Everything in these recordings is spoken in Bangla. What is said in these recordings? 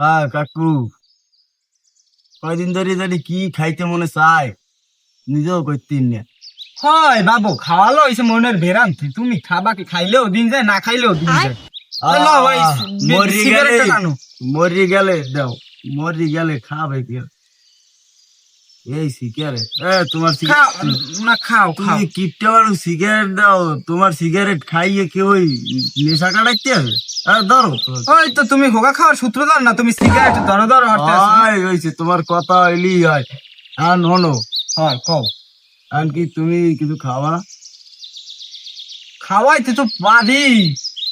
হ্যাঁ কাকু, কয়দিন ধরে জানি কি খাইতে মনে চায়, নিজেও করতেন না। হয় বাবু, খাওয়ালো হয়েছে মনের ভেরান্তি। তুমি খাবা কি, খাইলেও দিন যায়, না খাইলেও দিন যায়। না ভাই, মরি গেলে, সিগারেটটা টানো। মরি গেলে দাও, মরি গেলে খাবে কি? এই সিগারেট, তোমার খাও না, খাও খাও। তুমি কিপটা মানুষ, সিগারেট দাও। তোমার সিগারেট খাইয়ে কি ওই নেশা কাটাইতে হবে? ধরো তো। ওই তো তুমি হোগা খাওয়ার সূত্রধর না, তুমি সিগারেট ধরো ধরো হরতে আসো। হয় হয়েছে, তোমার কথা হইলি হয়। আন হনো, হয় কও। আন কি তুমি কিছু খাওয়া না? খাওয়াইতে তো পারি।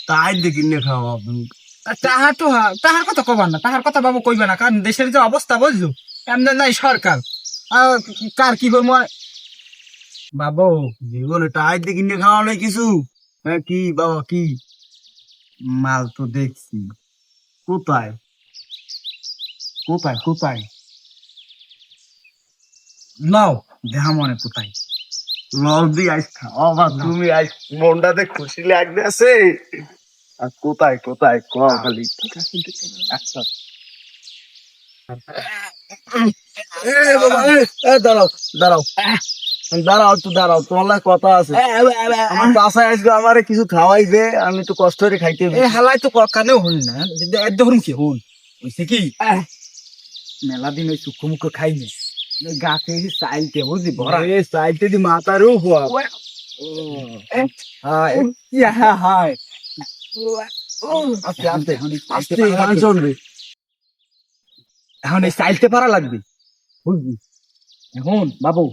তাই দেখি না খাওয়া তুমি। তাহার তো তাহার কথা কবার না, তাহার কথা বাবু কইবে না, কারণ দেশের যে অবস্থা বুঝলো, এমনি নাই সরকার। আর কার কি করবো বাবু? জীবনে টাই দেখি না খাওয়া নাই কিছু। হ্যাঁ কি বাবা কি? মাল তো দেখছি। কোথায় কোথায় কোথায়? নাও, দেহা মনে কোথায়। লবি আইস খাওয়া বা তুমি আইস, মনটাতে খুশি লাগবে আছে। আর কোথায় কোথায় ক খালি। আচ্ছা দাঁড়াও দাঁড়াও দাঁড়াও, একটু দাঁড়াও, তোমার লাগে কথা আছে। আমার বাসায় আসবে, আমারে কিছু খাওয়াইবে, আমি একটু কষ্ট করে খাইতে হবে। এ হালাই তো কানেও হল না, ধরুন কি হল হয়েছে কি, মেলা দিন ওই চুক্কু মুক্কু খাইনি, গাছে চাইলতে বুঝলি ভরা। এই সাইডে দি মাথারও হওয়া। হায় আস্তে আস্তে আস্তে এখন গান শুনবে। এই চাইলতে পারা লাগবে বুঝলি। এখন বাবু,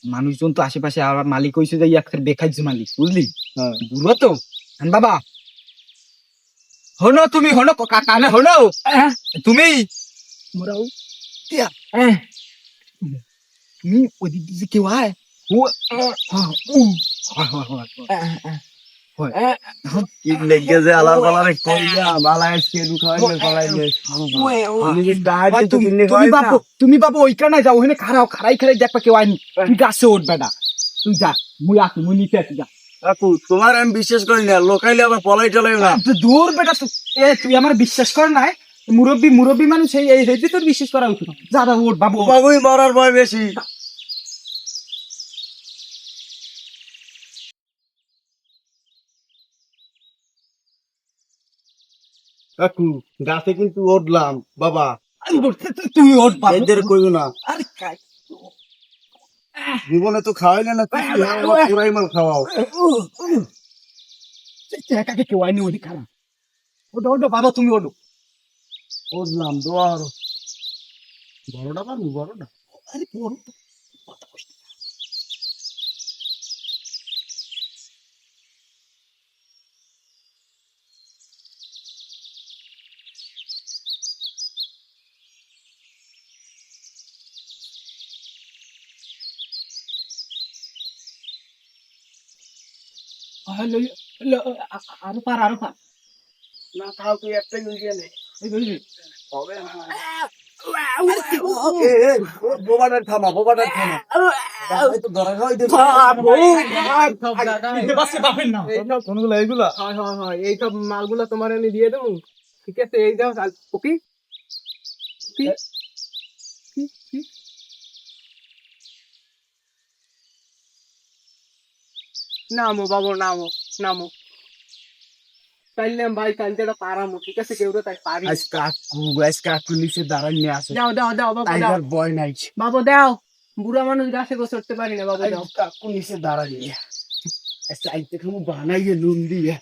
মানুষজন তো আশেপাশে, আর মালিক হয়েছে যে একটা বেখাইছ মালিক বুঝলি, হ্যাঁ বুঝলো তো। হ্যাঁ বাবা, হনো তুমি, হনো কানে হনো তুমি, মোরাও তুমি ওই দিক দিয়ে কেউ আয়। কি লেগে যে আলার পালারে কইয়া বালায় কেলু খাওয়াইলে কলাইলে নিজে গায়ে তো কিনে খাওয়াই না। তুমি বাবু ওইখানে যাও, ওখানে খারাও, খারাই খারাই দেখবা কেউ আইনি, তুই গাছে উঠবে না, তুই যা, মুই আসি, মুই নিতে আসি, যা। কাকু তোমার আমি বিশ্বাস করি না, লোকাইলে আবার পলাই টলাই না। দূর বেটা, তুই আমার বিশ্বাস কর নাই, মুরব্বী মুরব্বী মানুষ, এই তোর বিশ্বাস করা উচিত। যা বাবু ওঠ বাবু, বাবুই মরার ভয় বেশি। কাকু গাছে কিন্তু উঠলাম বাবা, তুই ওঠ বাবু। এদের কইও না। আরে কাই জীবনে তো খাওয়াইলে না, তুই পুরাই মাল খাওয়াও। কাকে কেউ আইনি, ওদিক খারাপ। ওটো ওটো বাবা, তুমি ওটো। উঠলাম দোয়ার বড়টা পারবো, বড়টা। আরে বড় তো, কথা কইস না। আরো পার, আরো পার। না খাও তুই একটাই লইয়া নে। এই বুঝলি? হবে না। বোবাটার থামা, বোবাটার থামা। এই তো ধরা খাওয়াই দেবে। কোনগুলা এইগুলা? এইসব মালগুলা তোমার আমি দিয়ে দেবো, ঠিক আছে? এই যাও ওকে, নামো বাবু, নামো নামো। তাইলে ভাই কালকে এটা পারামো, ঠিক আছে? কেউ তো তাই পারি। আজ কাকু নিচে দাঁড়ান নিয়ে আসে। দাও দাও দাও বাবু, দাও টাইগার বয় নাই। বাবু, দাও। বুড়া মানুষ গাছে গোছ উঠতে পারি না বাবু, দাও। কাকু নিচে দাঁড়ান নিয়ে চাইতে খামু বানাইয়ে নুন দিয়ে।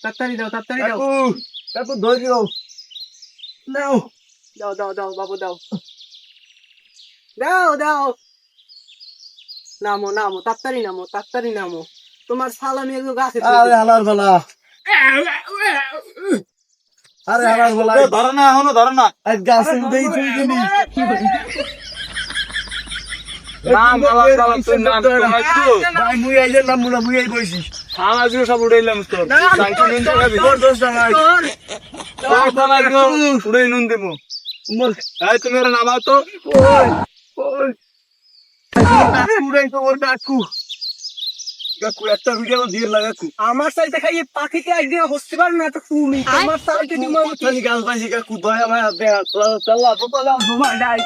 তাড়াতাড়ি দাও, তাড়াতাড়ি দাও। কাকু কাকু ধৈর্য নাও। দাও দাও দাও বাবু, দাও দাও দাও। নামো নামো, তাড়াতাড়ি নামো, তাড়াতাড়ি নামো। তোমার সালামি এগুলো গাছে আরে হালার বলা, আরে হালার বলা, ধরো না, এখনো ধরো না। আজ গাছে উঠেই তুই দিলি। নাম আলাদা আলাদা, তোর নাম তো হয়তো। ভাই মুই আইলে নাম মুলা মুই আই বইছি। থানা দিয়ে সব উড়াইলাম তোর। সাইকেল নিন তো খাবি। তোর দোষ নাই। তোর থানা গো, উড়াই নুন দেবো। মোর এই তুমি এর নামাও তো। ওই ওই উড়াই তো ওর কাকু। কাকু একটা ভিডিও দিয়ে লাগাকু আমার সাইতে খাইয়ে পাখিকে একদিন হসতে পারবে না তো তুমি তোমার সাইতে তোমার খালি গাল পাইছি কাকু দয়া মায়া দেয়া চাল্লা তো চাল্লা তোমার ডাই